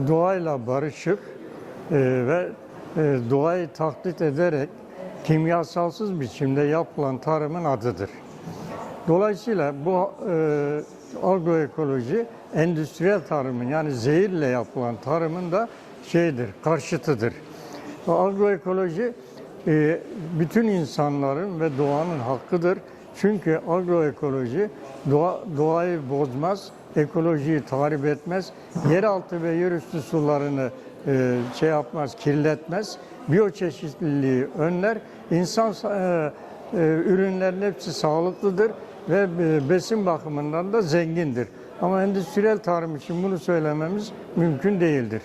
doğayla barışık ve doğayı taklit ederek kimyasalsız biçimde yapılan tarımın adıdır. Dolayısıyla bu agroekoloji endüstriyel tarımın yani zehirle yapılan tarımın da karşıtıdır. Agroekoloji bütün insanların ve doğanın hakkıdır. Çünkü agroekoloji doğayı bozmaz, ekolojiyi tahrip etmez, yeraltı ve yerüstü sularını kirletmez, biyoçeşitliliği önler, insan ürünlerin hepsi sağlıklıdır ve besin bakımından da zengindir. Ama endüstriyel tarım için bunu söylememiz mümkün değildir.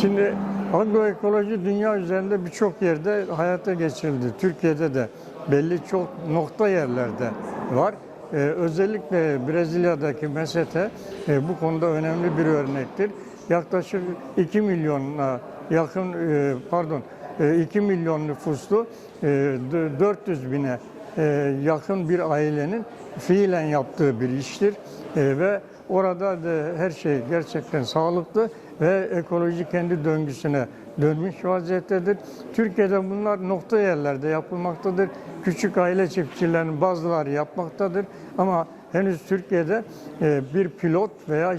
Şimdi agroekoloji dünya üzerinde birçok yerde hayata geçirildi. Türkiye'de de belli çok nokta yerlerde var. Özellikle Brezilya'daki Mesete bu konuda önemli bir örnektir. Yaklaşık 2 milyona yakın 2 milyon nüfuslu 400 bine yakın bir ailenin fiilen yaptığı bir iştir ve orada da her şey gerçekten sağlıklı ve ekoloji kendi döngüsüne dönmüş vaziyettedir. Türkiye'de bunlar nokta yerlerde yapılmaktadır. Küçük aile çiftçilerinin bazıları yapmaktadır ama henüz Türkiye'de bir pilot veya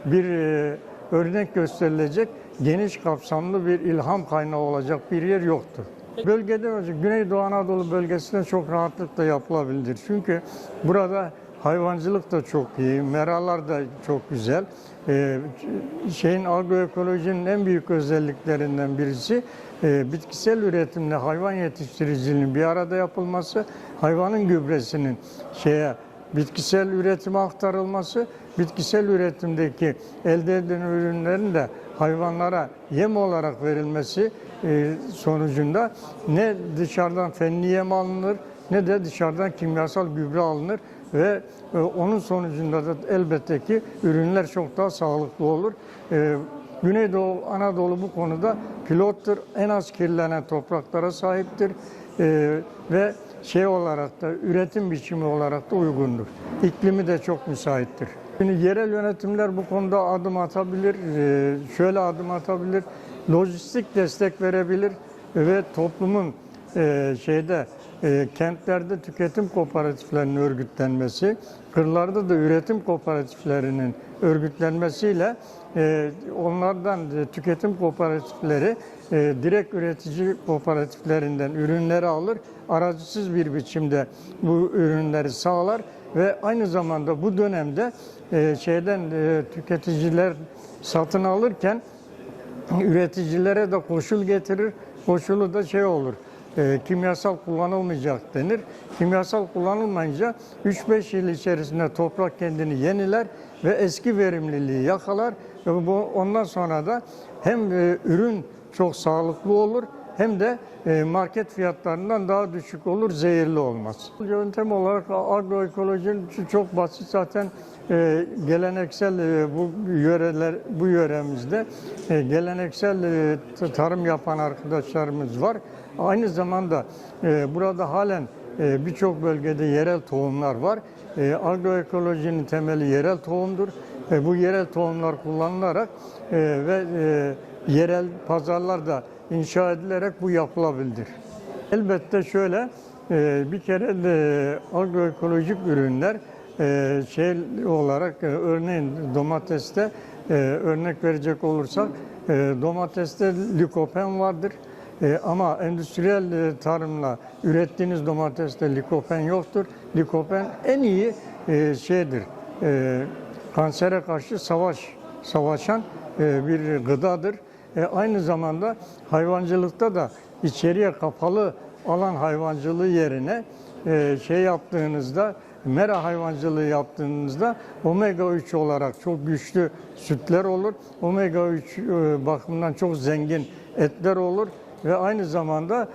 bir örnek gösterilecek geniş kapsamlı bir ilham kaynağı olacak bir yer yoktur. Bölgede Güneydoğu Anadolu bölgesinde çok rahatlıkla yapılabilir. Çünkü burada hayvancılık da çok iyi, meralar da çok güzel. Agroekolojinin en büyük özelliklerinden birisi bitkisel üretimle hayvan yetiştiriciliğinin bir arada yapılması, hayvanın gübresinin bitkisel üretime aktarılması, bitkisel üretimdeki elde edilen ürünlerin de hayvanlara yem olarak verilmesi sonucunda ne dışarıdan fenli yem alınır ne de dışarıdan kimyasal gübre alınır ve onun sonucunda da elbette ki ürünler çok daha sağlıklı olur. Güneydoğu Anadolu bu konuda pilottur, en az kirlenen topraklara sahiptir ve olarak da üretim biçimi olarak da uygundur. İklimi de çok müsaittir. Şimdi yerel yönetimler bu konuda adım atabilir, şöyle adım atabilir, lojistik destek verebilir ve toplumun kentlerde tüketim kooperatiflerinin örgütlenmesi, kırlarda da üretim kooperatiflerinin örgütlenmesiyle onlardan tüketim kooperatifleri direkt üretici kooperatiflerinden ürünleri alır, aracısız bir biçimde bu ürünleri sağlar ve aynı zamanda bu dönemde tüketiciler satın alırken üreticilere de koşul getirir. Koşulu da olur. Kimyasal kullanılmayacak denir. Kimyasal kullanılmayınca 3-5 yıl içerisinde toprak kendini yeniler ve eski verimliliği yakalar ve ondan sonra da hem ürün çok sağlıklı olur hem de market fiyatlarından daha düşük olur, zehirli olmaz. Yöntem olarak agroekolojinin çok basit zaten geleneksel bu yöremizde geleneksel tarım yapan arkadaşlarımız var. Aynı zamanda burada halen birçok bölgede yerel tohumlar var. Agroekolojinin temeli yerel tohumdur. Bu yerel tohumlar kullanılarak ve yerel pazarlar da inşa edilerek bu yapılabilir. Elbette bir kere de agroekolojik ürünler olarak örneğin domateste örnek verecek olursak domateste likopen vardır. Ama endüstriyel tarımla ürettiğiniz domateste likopen yoktur. Likopen en iyi kansere karşı savaşan bir gıdadır. Aynı zamanda hayvancılıkta da içeriye kapalı alan hayvancılığı yerine mera hayvancılığı yaptığınızda omega 3 olarak çok güçlü sütler olur. Omega 3 bakımından çok zengin etler olur ve aynı zamanda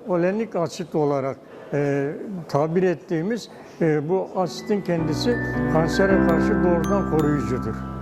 olenik asit olarak tabir ettiğimiz bu asitin kendisi kansere karşı doğrudan koruyucudur.